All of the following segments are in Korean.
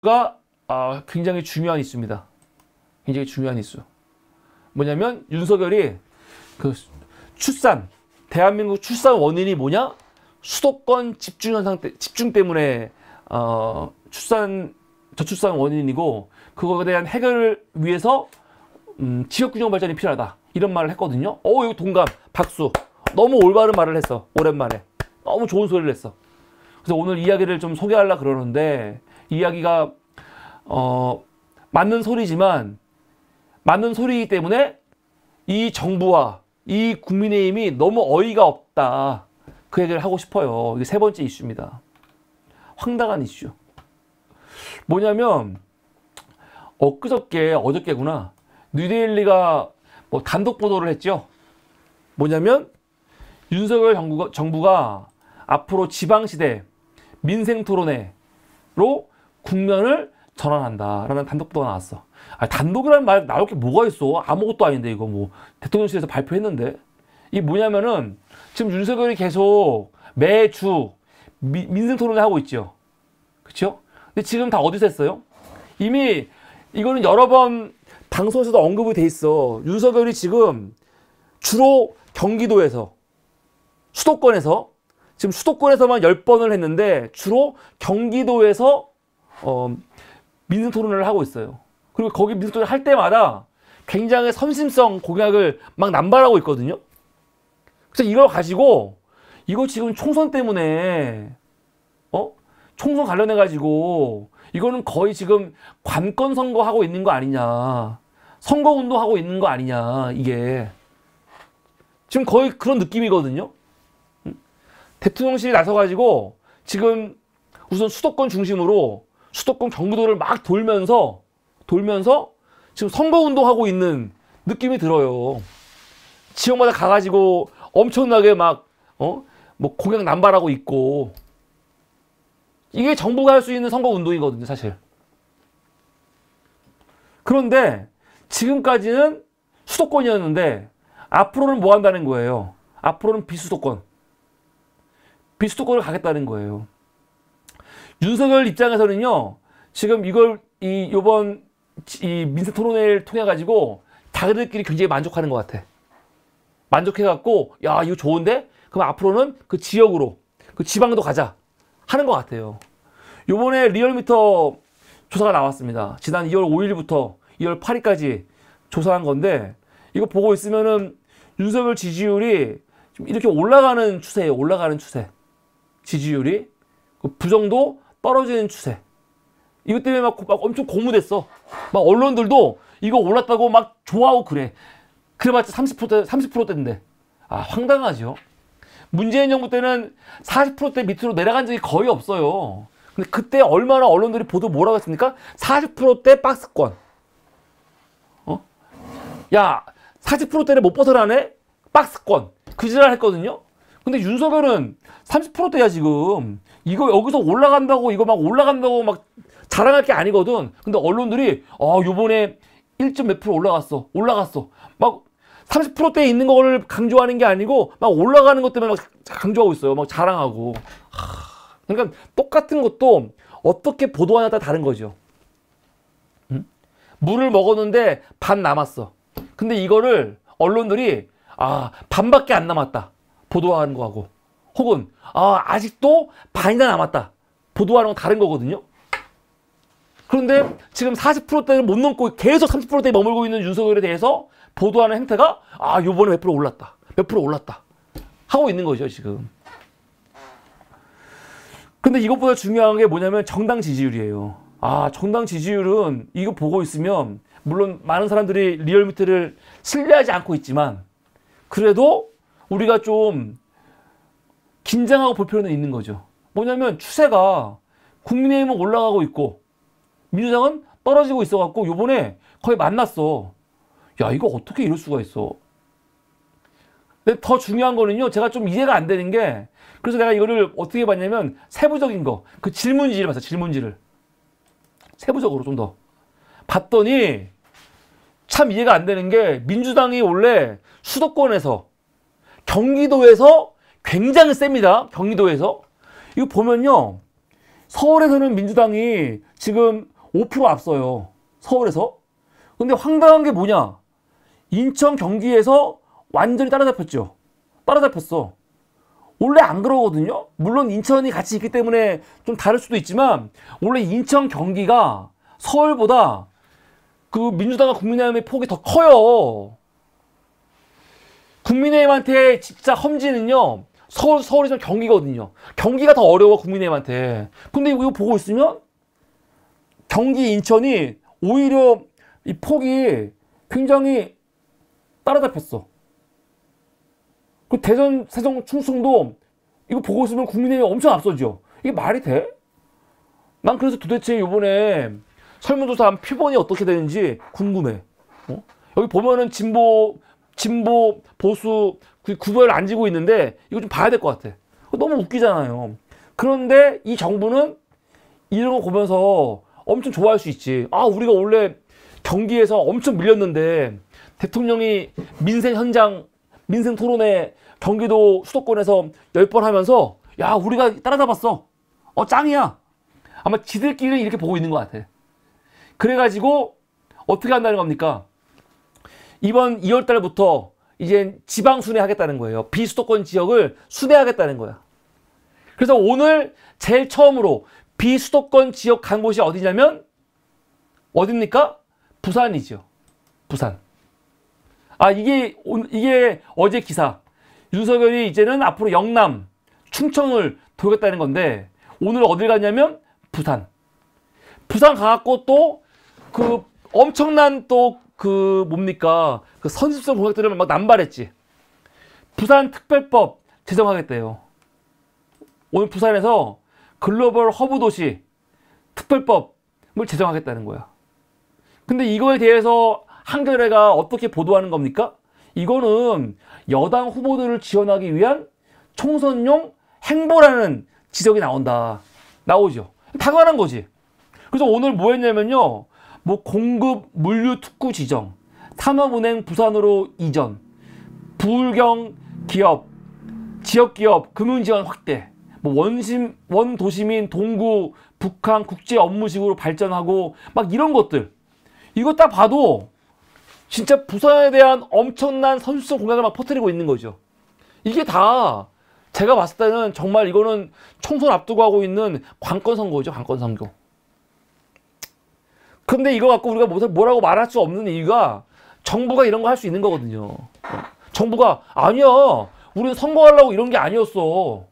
가 굉장히 중요한 이슈입니다. 굉장히 중요한 이슈. 뭐냐면 윤석열이 그 대한민국 출산 원인이 뭐냐? 수도권 집중 때문에 저출산 원인이고, 그거에 대한 해결을 위해서 지역균형 발전이 필요하다, 이런 말을 했거든요. 이거 동감, 박수. 너무 올바른 말을 했어. 오랜만에 너무 좋은 소리를 했어. 그래서 오늘 이야기를 좀 소개하려고 그러는데, 이야기가 맞는 소리지만, 맞는 소리이기 때문에 이 정부와 이 국민의힘이 너무 어이가 없다, 그 얘기를 하고 싶어요. 이게 세 번째 이슈입니다. 황당한 이슈. 뭐냐면 어저께구나, 뉴데일리가 뭐 단독 보도를 했죠. 뭐냐면 윤석열 정부가 앞으로 지방시대 민생토론회로 국면을 전환한다라는 단독 보도가 나왔어. 단독이라는 말 나올 게 뭐가 있어? 아무것도 아닌데, 이거 뭐 대통령실에서 발표했는데. 이게 뭐냐면은 지금 윤석열이 계속 매주 민생토론회 하고 있죠. 그렇죠? 근데 지금 다 어디서 했어요? 이미 이거는 여러 번 방송에서도 언급이 돼 있어. 윤석열이 지금 주로 경기도에서, 지금 수도권에서만 10번을 했는데, 주로 경기도에서 민생토론을 하고 있어요. 그리고 거기 민생토론 할 때마다 굉장히 선심성 공약을 막 남발하고 있거든요. 그래서 이걸 가지고, 이거 지금 총선 때문에 총선 관련해 가지고 이거는 거의 지금 관건 선거 하고 있는 거 아니냐, 선거 운동 하고 있는 거 아니냐, 이게 지금 거의 그런 느낌이거든요. 대통령실이 나서가지고 지금 우선 수도권 중심으로 수도권 경기도를 막 돌면서 지금 선거운동 하고 있는 느낌이 들어요. 지역마다 가가지고 엄청나게 막 뭐 공약 남발하고 있고, 이게 정부가 할 수 있는 선거운동이거든요, 사실. 그런데 지금까지는 수도권이었는데 앞으로는 뭐 한다는 거예요? 앞으로는 비수도권을 가겠다는 거예요. 윤석열 입장에서는요, 지금 요번 민생 토론회를 통해 가지고 자기들끼리 굉장히 만족하는 것 같아. 만족해갖고, 야, 이거 좋은데? 그럼 앞으로는 그 지역으로, 그 지방도 가자 하는 것 같아요. 요번에 리얼미터 조사가 나왔습니다. 지난 2월 5일부터 2월 8일까지 조사한 건데, 이거 보고 있으면은 윤석열 지지율이 좀 이렇게 올라가는 추세예요. 올라가는 추세. 지지율이. 부정도 떨어지는 추세. 이것 때문에 막 엄청 고무됐어. 막 언론들도 이거 올랐다고 막 좋아하고 그래. 그래봤자 30%대인데. 황당하죠. 문재인 정부 때는 40%대 밑으로 내려간 적이 거의 없어요. 근데 그때 얼마나 언론들이 뭐라고 했습니까? 40%대 박스권. 야, 40%대를 못 벗어나네? 박스권. 그 지랄 했거든요? 근데 윤석열은 30%대야, 지금. 이거 여기서 올라간다고, 이거 막 올라간다고 막 자랑할 게 아니거든. 근데 언론들이, 요번에 1점 몇 프로 올라갔어. 막 30%대에 있는 걸 강조하는 게 아니고, 막 올라가는 것 때문에 막 강조하고 있어요. 막 자랑하고. 그러니까 똑같은 것도 어떻게 보도하냐에 따라 다른 거죠. 물을 먹었는데 반 남았어. 근데 이거를 언론들이 반밖에 안 남았다, 보도하는 거하고, 혹은 아직도 반이나 남았다, 보도하는 건 다른 거거든요. 그런데 지금 40%대를 못 넘고 계속 30%대에 머물고 있는 윤석열에 대해서 보도하는 행태가 요번에 몇 프로 올랐다 하고 있는 거죠, 지금. 근데 이것보다 중요한 게 뭐냐면 정당 지지율이에요. 정당 지지율은 이거 보고 있으면, 물론 많은 사람들이 리얼미터를 신뢰하지 않고 있지만, 그래도 우리가 좀 긴장하고 볼 필요는 있는 거죠. 뭐냐면 추세가 국민의힘은 올라가고 있고 민주당은 떨어지고 있어갖고 요번에 거의 만났어. 야, 이거 어떻게 이럴 수가 있어. 근데 더 중요한 거는요, 제가 좀 이해가 안 되는 게, 그래서 내가 이거를 어떻게 봤냐면 세부적인 거, 그 질문지를 봤어. 질문지를 세부적으로 좀 더 봤더니 참 이해가 안 되는 게, 민주당이 원래 수도권에서, 경기도에서 굉장히 셉니다. 경기도에서. 이거 보면요, 서울에서는 민주당이 지금 5% 앞서요. 서울에서. 근데 황당한 게 뭐냐? 인천, 경기에서 완전히 따라잡혔죠. 따라잡혔어. 원래 안 그러거든요. 물론 인천이 같이 있기 때문에 좀 다를 수도 있지만 원래 인천, 경기가 서울보다 그 민주당과 국민의힘의 폭이 더 커요. 국민의힘한테 진짜 험지는요. 서울이지만 경기거든요. 경기가 더 어려워 국민의힘한테. 근데 이거 보고 있으면 경기, 인천이 오히려 이 폭이 굉장히 따라잡혔어. 그 대전, 세종, 충청도 이거 보고 있으면 국민의힘이 엄청 앞서죠. 이게 말이 돼? 난 그래서 도대체 이번에 설문조사한 표본이 어떻게 되는지 궁금해. 여기 보면은 진보, 보수 구별 안 지고 있는데 이거 좀 봐야 될 것 같아. 너무 웃기잖아요. 그런데 이 정부는 이런 거 보면서 엄청 좋아할 수 있지. 아, 우리가 원래 경기에서 엄청 밀렸는데 대통령이 민생 현장, 민생 토론회 경기도 수도권에서 10번 하면서 야, 우리가 따라잡았어. 짱이야. 아마 지들끼리는 이렇게 보고 있는 것 같아. 그래가지고 어떻게 한다는 겁니까? 이번 2월 달부터 이제 지방 순회하겠다는 거예요. 비수도권 지역을 순회하겠다는 거야. 그래서 오늘 제일 처음으로 비수도권 지역 간 곳이 어디냐면 어딥니까? 부산이죠. 부산. 아, 이게 어제 기사. 윤석열이 이제는 앞으로 영남, 충청을 돌겠다는 건데 오늘 어딜 갔냐면 부산. 부산 가갖고 또 그 엄청난 또 그 뭡니까? 그 선습성 공약들을 막 남발했지. 부산 특별법 제정하겠대요. 오늘 부산에서 글로벌 허브 도시 특별법을 제정하겠다는 거야. 근데 이거에 대해서 한겨레가 어떻게 보도하는 겁니까? 이거는 여당 후보들을 지원하기 위한 총선용 행보라는 지적이 나오죠. 당연한 거지. 그래서 오늘 뭐 했냐면요. 뭐 공급 물류 특구 지정, 산업은행 부산으로 이전, 부울경 기업, 지역 기업 금융 지원 확대, 뭐 원도시민 동구 북한 국제 업무식으로 발전하고 막 이런 것들. 이거 딱 봐도 진짜 부산에 대한 엄청난 선수성 공약을 막 퍼뜨리고 있는 거죠. 이게 다 제가 봤을 때는 정말 이거는 총선 앞두고 하고 있는 관건 선거죠. 관건 선거. 근데 이거 갖고 우리가 뭐라고 말할 수 없는 이유가 정부가 이런 거 할 수 있는 거거든요. 정부가 아니야. 우리는 선거하려고 이런 게 아니었어.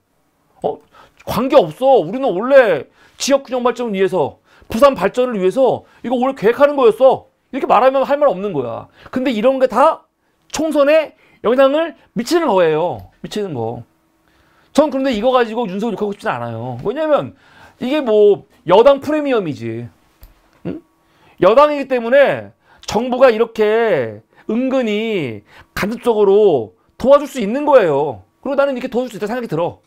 관계없어. 우리는 원래 지역균형 발전을 위해서 부산 발전을 위해서 이거 원래 계획하는 거였어. 이렇게 말하면 할 말 없는 거야. 근데 이런 게 다 총선에 영향을 미치는 거예요. 미치는 거. 전 그런데 이거 가지고 윤석열 욕하고 싶진 않아요. 왜냐면 이게 뭐 여당 프리미엄이지. 응? 여당이기 때문에 정부가 이렇게 은근히 간접적으로 도와줄 수 있는 거예요. 그리고 나는 이렇게 도와줄 수 있다 생각이 들어.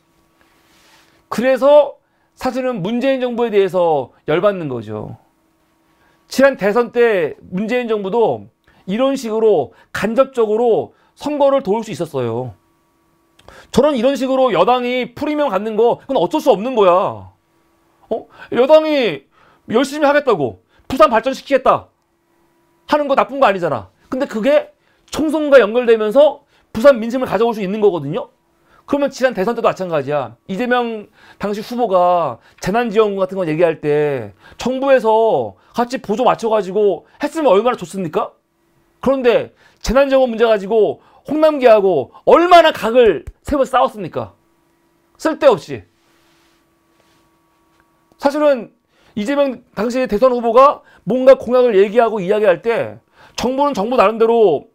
그래서 사실은 문재인 정부에 대해서 열받는 거죠. 지난 대선 때 문재인 정부도 이런 식으로 간접적으로 선거를 도울 수 있었어요. 저는 이런 식으로 여당이 프리미엄 갖는 거 그건 어쩔 수 없는 거야. 여당이 열심히 하겠다고 부산 발전시키겠다 하는 거 나쁜 거 아니잖아. 근데 그게 총선과 연결되면서 부산 민심을 가져올 수 있는 거거든요. 그러면 지난 대선 때도 마찬가지야. 이재명 당시 후보가 재난지원금 같은 거 얘기할 때 정부에서 같이 보조 맞춰가지고 했으면 얼마나 좋습니까? 그런데 재난지원금 문제 가지고 홍남기하고 얼마나 각을 세워서 싸웠습니까? 쓸데없이. 사실은 이재명 당시 대선 후보가 뭔가 공약을 얘기하고 이야기할 때 정부는 정부 나름대로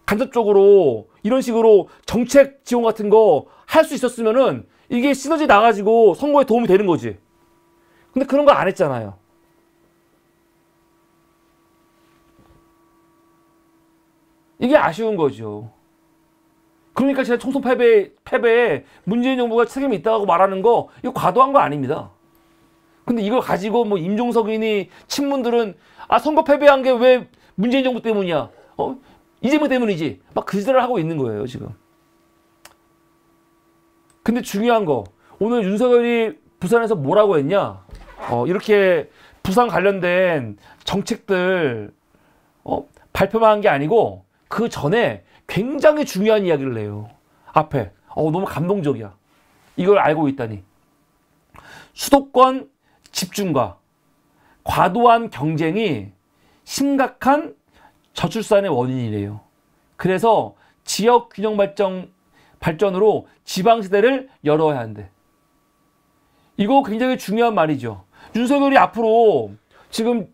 간접적으로 이런 식으로 정책 지원 같은 거 할 수 있었으면은 이게 시너지 나가지고 선거에 도움이 되는 거지. 근데 그런 거 안 했잖아요. 이게 아쉬운 거죠. 그러니까 제가 총선 패배에 문재인 정부가 책임이 있다고 말하는 거 이거 과도한 거 아닙니다. 근데 이걸 가지고 뭐 임종석이니 친문들은 아 선거 패배한 게 왜 문재인 정부 때문이야? 이재명 때문이지. 막 그 짓을 하고 있는 거예요 지금. 근데 중요한 거 오늘 윤석열이 부산에서 뭐라고 했냐? 이렇게 부산 관련된 정책들 발표만 한 게 아니고 그 전에 굉장히 중요한 이야기를 해요. 앞에 너무 감동적이야. 이걸 알고 있다니. 수도권 집중과 과도한 경쟁이 심각한 저출산의 원인이래요. 그래서 지역 균형 발전으로 지방시대를 열어야 한대. 이거 굉장히 중요한 말이죠. 윤석열이 앞으로 지금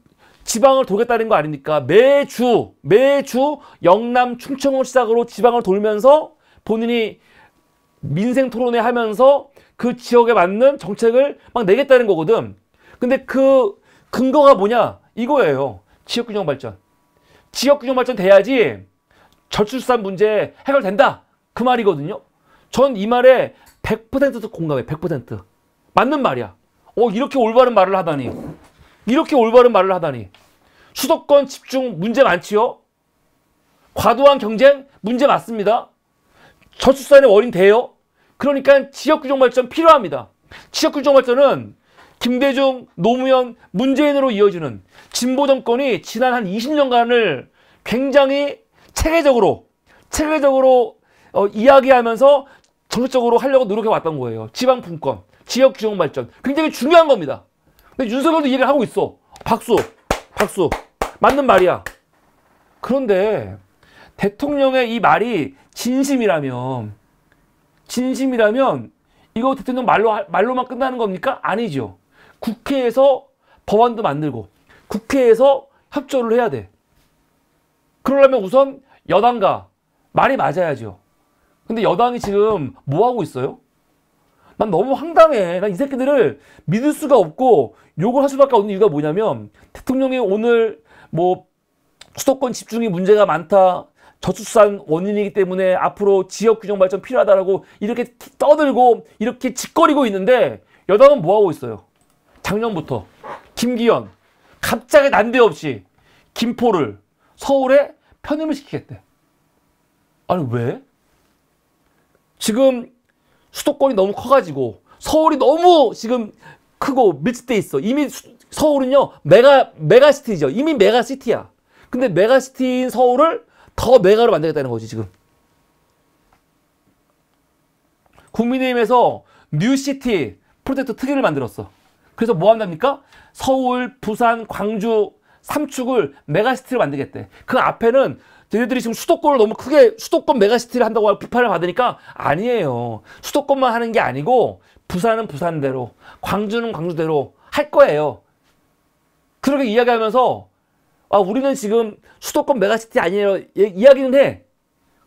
지방을 돌겠다는 거 아닙니까? 매주 영남 충청을 시작으로 지방을 돌면서 본인이 민생 토론회 하면서 그 지역에 맞는 정책을 막 내겠다는 거거든. 근데 그 근거가 뭐냐? 이거예요. 지역균형 발전. 지역균형 발전 돼야지 저출산 문제 해결된다. 그 말이거든요. 전 이 말에 100% 공감해. 100%. 맞는 말이야. 이렇게 올바른 말을 하다니. 이렇게 올바른 말을 하다니. 수도권 집중 문제 많지요? 과도한 경쟁 문제 맞습니다. 저출산의 원인 돼요? 그러니까 지역균형 발전 필요합니다. 지역균형 발전은 김대중, 노무현, 문재인으로 이어지는 진보 정권이 지난 한 20년간을 굉장히 체계적으로 이야기하면서 정책적으로 하려고 노력해 왔던 거예요. 지방 분권, 지역균형 발전 굉장히 중요한 겁니다. 근데 윤석열도 이 얘기를 하고 있어. 박수. 맞는 말이야. 그런데 대통령의 이 말이 진심이라면 이거 대통령 말로만 끝나는 겁니까? 아니죠. 국회에서 법안도 만들고 국회에서 협조를 해야 돼. 그러려면 우선 여당과 말이 맞아야죠. 근데 여당이 지금 뭐 하고 있어요? 난 너무 황당해. 난 이 새끼들을 믿을 수가 없고 욕을 할 수밖에 없는 이유가 뭐냐면 대통령이 오늘 수도권 집중이 문제가 많다. 저출산 원인이기 때문에 앞으로 지역균형 발전 필요하다라고 이렇게 떠들고 이렇게 짓거리고 있는데 여당은 뭐 하고 있어요? 작년부터 김기현 갑자기 난데없이 김포를 서울에 편입을 시키겠대. 아니 왜? 지금 수도권이 너무 커가지고 서울이 너무 지금 크고 밀집돼 있어. 이미 서울은요 메가시티죠. 이미 메가시티야. 근데 메가시티인 서울을 더 메가로 만들겠다는 거지 지금. 국민의힘에서 뉴시티 프로젝트 특위를 만들었어. 그래서 뭐 한답니까? 서울, 부산, 광주 3축을 메가시티를 만들겠대. 그 앞에는 얘네들이 지금 수도권을 너무 크게 수도권 메가시티를 한다고 비판을 받으니까 아니에요. 수도권만 하는 게 아니고 부산은 부산대로, 광주는 광주대로 할 거예요. 그렇게 이야기하면서 우리는 지금 수도권 메가시티 아니에요 이야기는 해.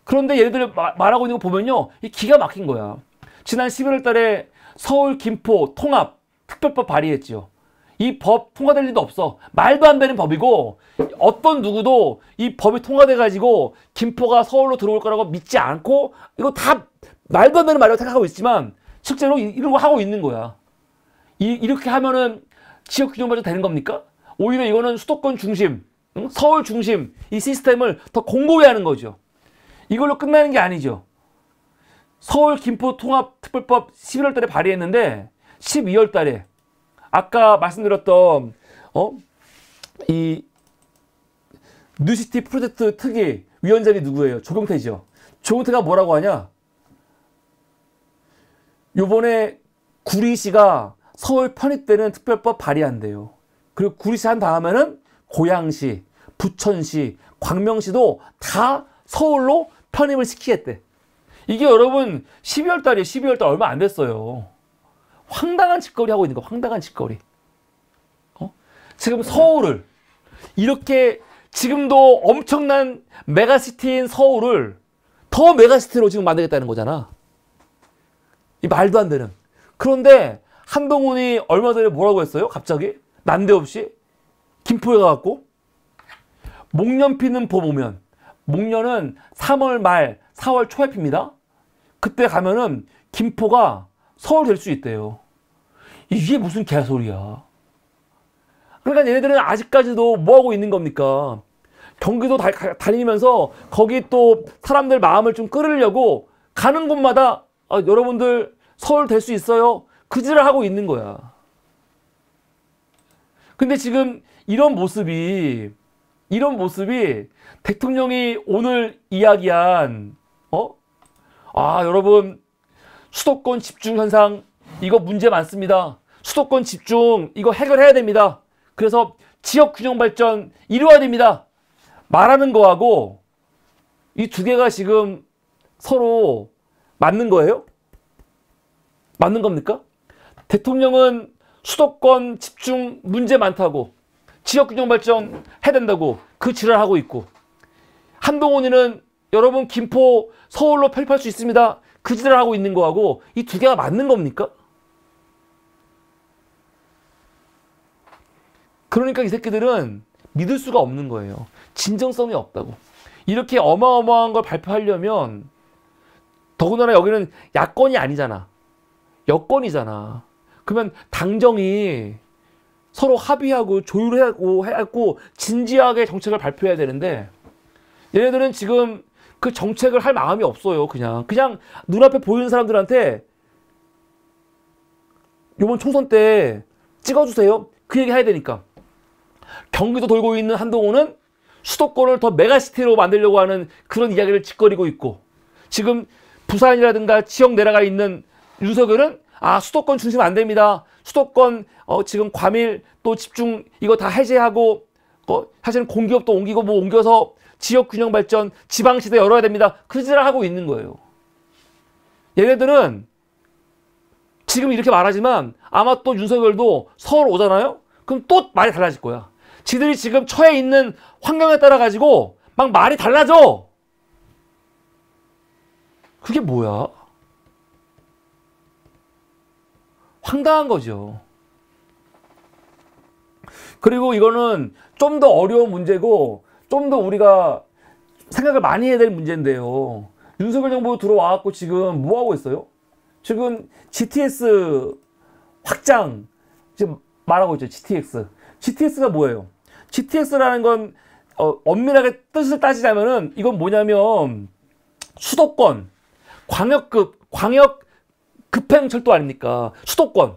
그런데 얘네들 말하고 있는 거 보면요 이 기가 막힌 거야. 지난 11월 달에 서울 김포 통합 특별법 발의했지요. 이 법 통과될 리도 없어. 말도 안 되는 법이고 어떤 누구도 이 법이 통과돼 가지고 김포가 서울로 들어올 거라고 믿지 않고 이거 다 말도 안 되는 말이라고 생각하고 있지만 실제로 이런 거 하고 있는 거야. 이렇게 하면은 지역균형 발전 되는 겁니까? 오히려 이거는 수도권 중심, 서울 중심 이 시스템을 더 공고히 하는 거죠. 이걸로 끝나는 게 아니죠. 서울 김포 통합 특별법 11월 달에 발의했는데 12월 달에 아까 말씀드렸던 이 뉴시티 프로젝트 특위 위원장이 누구예요? 조경태죠. 조경태가 뭐라고 하냐? 요번에 구리시가 서울 편입되는 특별법 발의한대요. 그리고 구리시 한 다음에는 고양시, 부천시, 광명시도 다 서울로 편입을 시키겠대. 이게 여러분 12월 달이에요. 12월 달 얼마 안 됐어요. 황당한 짓거리 하고 있는 거. 황당한 짓거리. 지금 서울을 이렇게 지금도 엄청난 메가시티인 서울을 더 메가시티로 지금 만들겠다는 거잖아. 이 말도 안 되는. 그런데 한동훈이 얼마 전에 뭐라고 했어요? 갑자기 난데없이 김포에 가갖고 목련 피는 봄 오면, 목련은 3월 말 4월 초에 핍니다. 그때 가면은 김포가 서울 될 수 있대요. 이게 무슨 개소리야. 그러니까 얘네들은 아직까지도 뭐 하고 있는 겁니까? 경기도 다니면서 거기 또 사람들 마음을 좀 끌으려고 가는 곳마다 여러분들 서울 될 수 있어요? 그 짓을 하고 있는 거야. 근데 지금 이런 모습이 대통령이 오늘 이야기한, 여러분, 수도권 집중 현상, 이거 문제 많습니다. 수도권 집중, 이거 해결해야 됩니다. 그래서 지역 균형 발전 이루어야 됩니다. 말하는 거하고 이 두 개가 지금 서로 맞는 거예요? 맞는 겁니까? 대통령은 수도권 집중 문제 많다고, 지역 균형 발전 해야 된다고 그 지랄하고 있고, 한동훈이는 여러분 김포 서울로 편입할 수 있습니다. 그 지랄하고 있는 거하고 이 두 개가 맞는 겁니까? 그러니까 이 새끼들은 믿을 수가 없는 거예요. 진정성이 없다고. 이렇게 어마어마한 걸 발표하려면, 더군다나 여기는 야권이 아니잖아. 여권이잖아. 그러면 당정이 서로 합의하고 조율하고 해갖고 진지하게 정책을 발표해야 되는데, 얘네들은 지금 그 정책을 할 마음이 없어요. 그냥 눈앞에 보이는 사람들한테 이번 총선 때 찍어주세요. 그 얘기 해야 되니까. 경기도 돌고 있는 한동훈은 수도권을 더 메가시티로 만들려고 하는 그런 이야기를 짓거리고 있고, 지금 부산이라든가 지역 내려가 있는 윤석열은 수도권 중심 안 됩니다. 수도권 지금 과밀 또 집중 이거 다 해제하고 사실은 공기업도 옮기고 뭐 옮겨서 지역 균형 발전 지방시대 열어야 됩니다. 그 짓을 하고 있는 거예요. 얘네들은 지금 이렇게 말하지만 아마 또 윤석열도 서울 오잖아요? 그럼 또 말이 달라질 거야. 지들이 지금 처해 있는 환경에 따라 가지고 막 말이 달라져. 그게 뭐야? 황당한 거죠. 그리고 이거는 좀 더 어려운 문제고 좀 더 우리가 생각을 많이 해야 될 문제인데요. 윤석열 정부 들어와갖고 지금 뭐 하고 있어요? 지금 GTX 확장 지금 말하고 있죠. GTX가 뭐예요? GTX라는 건 엄밀하게 뜻을 따지자면은 이건 뭐냐면 수도권 광역 급행철도 아닙니까? 수도권.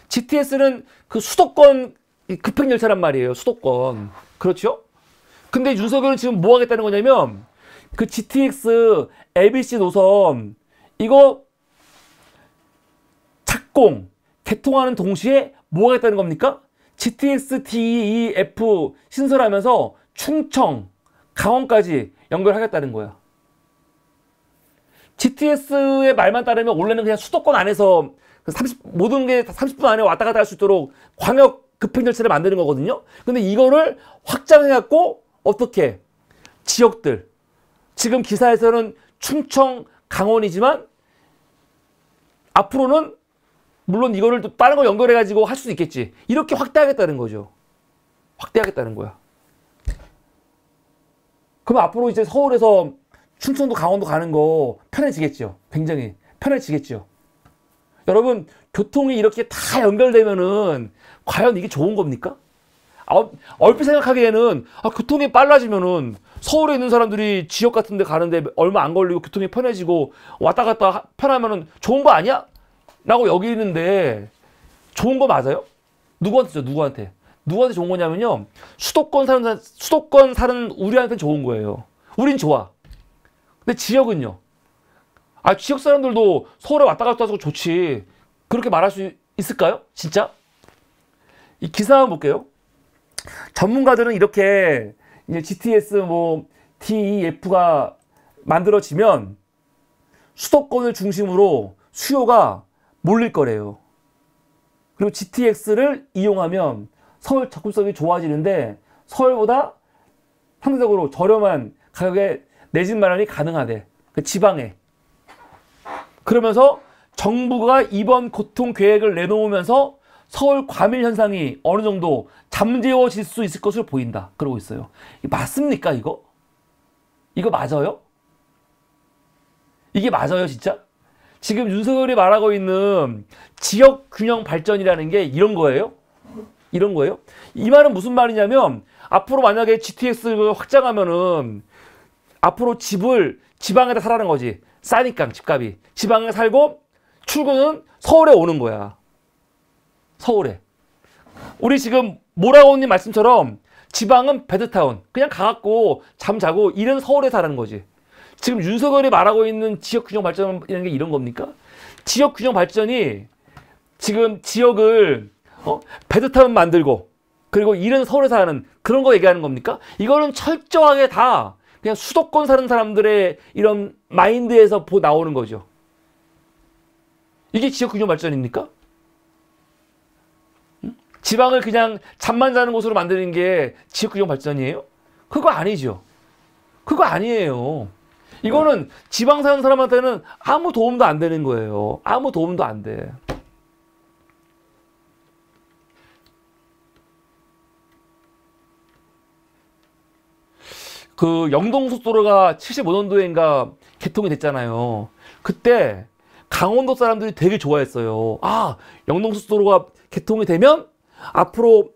GTS는 그 수도권 급행열차란 말이에요. 수도권. 그렇죠? 근데 윤석열은 지금 뭐 하겠다는 거냐면 그 GTX ABC 노선 이거 착공, 개통하는 동시에 뭐 하겠다는 겁니까? GTX DEF 신설하면서 충청, 강원까지 연결하겠다는 거야. GTS의 말만 따르면 원래는 그냥 수도권 안에서 모든 게 30분 안에 왔다 갔다 할 수 있도록 광역 급행열차를 만드는 거거든요. 근데 이거를 확장해갖고 어떻게 지역들, 지금 기사에서는 충청, 강원이지만 앞으로는 물론 이거를 또 다른 거 연결해가지고 할 수도 있겠지. 이렇게 확대하겠다는 거죠. 확대하겠다는 거야. 그럼 앞으로 이제 서울에서 충청도 강원도 가는 거 편해지겠죠. 굉장히 편해지겠죠. 여러분, 교통이 이렇게 다 연결되면은 과연 이게 좋은 겁니까? 얼핏 생각하기에는 교통이 빨라지면은 서울에 있는 사람들이 지역 같은 데 가는데 얼마 안 걸리고 교통이 편해지고 왔다 갔다 편하면은 좋은 거 아니야? 라고 여기는데 좋은 거 맞아요? 누구한테죠? 누구한테 좋은 거냐면요. 수도권 사는 우리한테는 좋은 거예요. 우린 좋아. 근데 지역은요? 지역 사람들도 서울에 왔다 갔다 해서 좋지. 그렇게 말할 수 있을까요? 진짜? 이 기사 한번 볼게요. 전문가들은 이렇게 이제 GTS DEF가 만들어지면 수도권을 중심으로 수요가 몰릴 거래요. 그리고 GTX를 이용하면 서울 접근성이 좋아지는데 서울보다 상대적으로 저렴한 가격에 내 집 마련이 가능하대. 그 지방에. 그러면서 정부가 이번 교통 계획을 내놓으면서 서울 과밀 현상이 어느 정도 잠재워질 수 있을 것으로 보인다. 그러고 있어요. 맞습니까, 이거? 이거 맞아요? 이게 맞아요, 진짜? 지금 윤석열이 말하고 있는 지역 균형 발전이라는 게 이런 거예요? 이런 거예요? 이 말은 무슨 말이냐면 앞으로 만약에 GTX를 확장하면은 앞으로 집을 지방에다 사라는 거지. 싸니까 집값이. 지방에 살고 출근은 서울에 오는 거야. 서울에. 우리 지금 모라오님 말씀처럼 지방은 베드타운. 그냥 가갖고 잠자고 일은 서울에 사는 거지. 지금 윤석열이 말하고 있는 지역균형 발전이라는 게 이런 겁니까? 지역균형 발전이 지금 지역을 베드타운 만들고 그리고 일은 서울에 사는 그런 거 얘기하는 겁니까? 이거는 철저하게 다 그냥 수도권 사는 사람들의 이런 마인드에서 나오는 거죠. 이게 지역균형 발전입니까? 지방을 그냥 잠만 자는 곳으로 만드는 게 지역균형 발전이에요? 그거 아니죠. 그거 아니에요. 이거는 지방 사는 사람한테는 아무 도움도 안 되는 거예요. 아무 도움도 안 돼. 그 영동고속도로가 75년도인가 개통이 됐잖아요. 그때 강원도 사람들이 되게 좋아했어요. 아, 영동고속도로가 개통이 되면 앞으로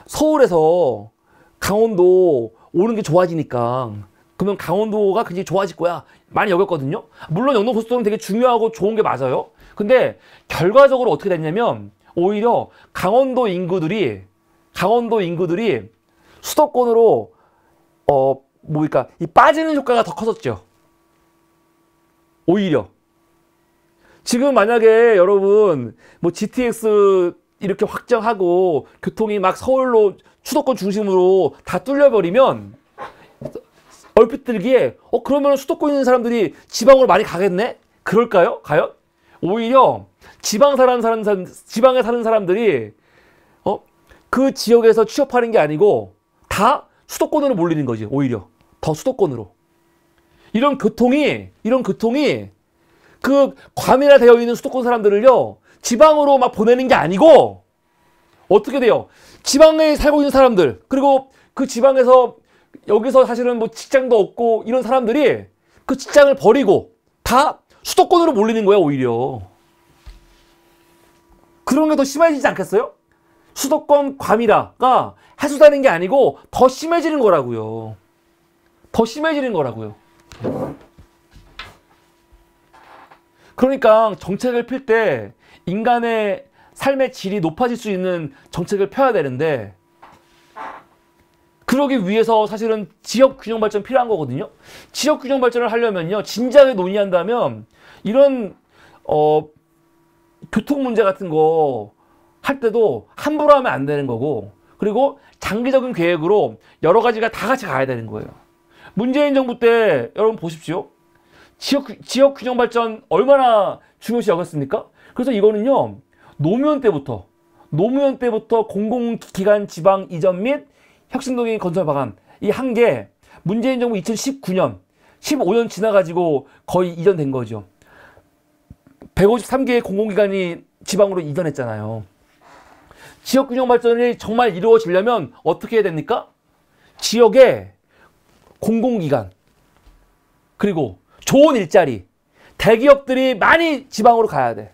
서울에서 강원도 오는 게 좋아지니까 그러면 강원도가 굉장히 좋아질 거야. 많이 여겼거든요. 물론 영동고속도로는 되게 중요하고 좋은 게 맞아요. 근데 결과적으로 어떻게 됐냐면 오히려 강원도 인구들이 수도권으로 그러니까 이 빠지는 효과가 더 컸었죠. 오히려 지금 만약에 여러분 뭐 GTX 이렇게 확장하고 교통이 막 서울로 수도권 중심으로 다 뚫려버리면 얼핏 들기에 그러면 수도권에 있는 사람들이 지방으로 많이 가겠네? 그럴까요? 과연? 오히려 지방에 사는 사람들이 그 지역에서 취업하는 게 아니고 다 수도권으로 몰리는 거지. 오히려 더 수도권으로. 이런 교통이 그 과밀화되어 있는 수도권 사람들을요 지방으로 막 보내는 게 아니고 어떻게 돼요? 지방에 살고 있는 사람들 그리고 그 지방에서 여기서 사실은 뭐 직장도 없고 이런 사람들이 그 직장을 버리고 다 수도권으로 몰리는 거야. 오히려 그런 게 더 심해지지 않겠어요? 수도권 과밀화가 해소되는 게 아니고 더 심해지는 거라고요. 더 심해지는 거라고요. 그러니까 정책을 필 때 인간의 삶의 질이 높아질 수 있는 정책을 펴야 되는데 그러기 위해서 사실은 지역균형 발전 필요한 거거든요. 지역균형 발전을 하려면요. 진지하게 논의한다면 이런 교통 문제 같은 거 할 때도 함부로 하면 안 되는 거고 그리고 장기적인 계획으로 여러 가지가 다 같이 가야 되는 거예요. 문재인 정부 때 여러분 보십시오. 지역 균형 발전 얼마나 중요시 여겼습니까? 그래서 이거는요. 노무현 때부터 공공기관 지방 이전 및 혁신적인 건설 방안 이 한 게 문재인 정부 2019년 15년 지나가지고 거의 이전된 거죠. 153개의 공공기관이 지방으로 이전했잖아요. 지역균형 발전이 정말 이루어지려면 어떻게 해야 됩니까? 지역에 공공기관 그리고 좋은 일자리 대기업들이 많이 지방으로 가야 돼.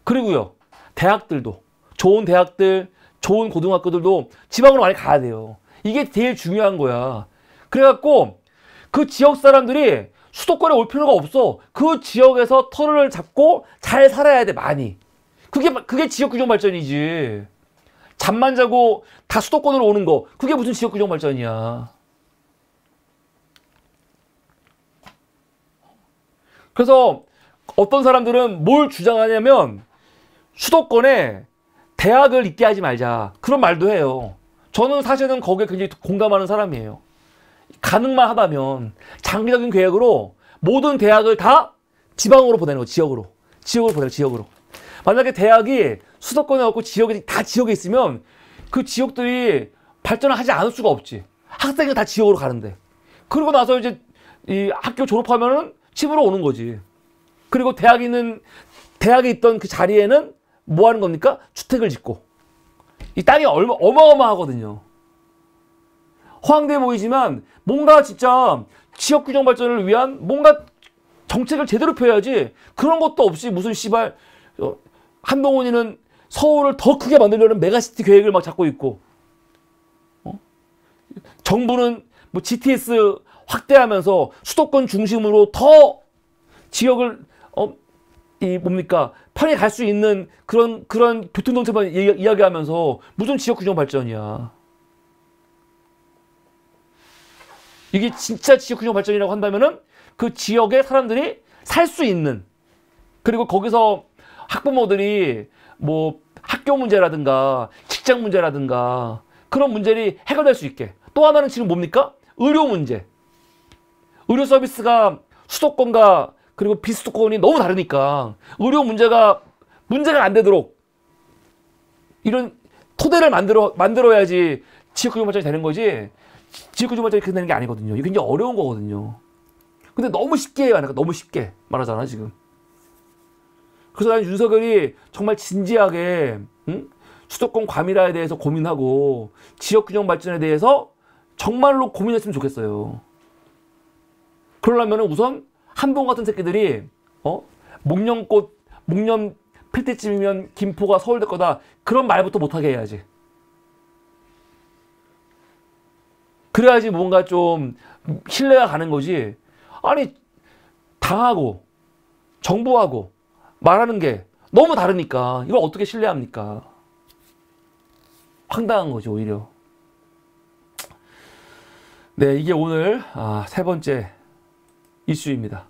그리고요 대학들도 좋은 대학들 좋은 고등학교들도 지방으로 많이 가야 돼요. 이게 제일 중요한 거야. 그래갖고 그 지역 사람들이 수도권에 올 필요가 없어. 그 지역에서 터를 잡고 잘 살아야 돼. 많이. 그게 지역균형 발전이지. 잠만 자고 다 수도권으로 오는 거 그게 무슨 지역균형 발전이야. 그래서 어떤 사람들은 뭘 주장하냐면 수도권에 대학을 있게 하지 말자 그런 말도 해요. 저는 사실은 거기에 굉장히 공감하는 사람이에요. 가능만 하다면 장기적인 계획으로 모든 대학을 다 지방으로 보내는 거. 지역으로 보내는 지역으로. 만약에 대학이 수도권에 없고 지역이 다 지역에 있으면 그 지역들이 발전을 하지 않을 수가 없지. 학생이 다 지역으로 가는데. 그러고 나서 이제 이 학교 졸업하면은 집으로 오는 거지. 그리고 대학에 있던 그 자리에는 뭐 하는 겁니까? 주택을 짓고. 이 땅이 어마어마하거든요. 허황돼 보이지만 뭔가 진짜 지역균형 발전을 위한 뭔가 정책을 제대로 펴야지. 그런 것도 없이 무슨 씨발 한동훈이는 서울을 더 크게 만들려는 메가시티 계획을 막 잡고 있고 정부는 뭐 GTS 확대하면서 수도권 중심으로 더 지역을 이 뭡니까 편히 갈 수 있는 그런 교통정책만 이야기하면서 무슨 지역균형 발전이야. 이게 진짜 지역균형 발전이라고 한다면은 그 지역의 사람들이 살 수 있는, 그리고 거기서 학부모들이 뭐 학교 문제라든가 직장 문제라든가 그런 문제들이 해결될 수 있게. 또 하나는 지금 뭡니까? 의료 문제. 의료 서비스가 수도권과 그리고 비수도권이 너무 다르니까 의료 문제가 안 되도록 이런 토대를 만들어야지 지역균형 발전이 되는 거지. 지역균형 발전이 그렇게 되는 게 아니거든요. 이게 굉장히 어려운 거거든요. 근데 너무 쉽게 말하니까 너무 쉽게 말하잖아 지금. 그래서 나는 윤석열이 정말 진지하게 수도권 과밀화에 대해서 고민하고 지역균형 발전에 대해서 정말로 고민했으면 좋겠어요. 그러려면 우선 한동 같은 새끼들이 목련 필 때쯤이면 김포가 서울대 거다 그런 말부터 못하게 해야지. 그래야지 뭔가 좀 신뢰가 가는 거지. 아니 당하고 정부하고 말하는 게 너무 다르니까 이걸 어떻게 신뢰합니까? 황당한 거죠 오히려. 네, 이게 오늘 세 번째 이슈입니다.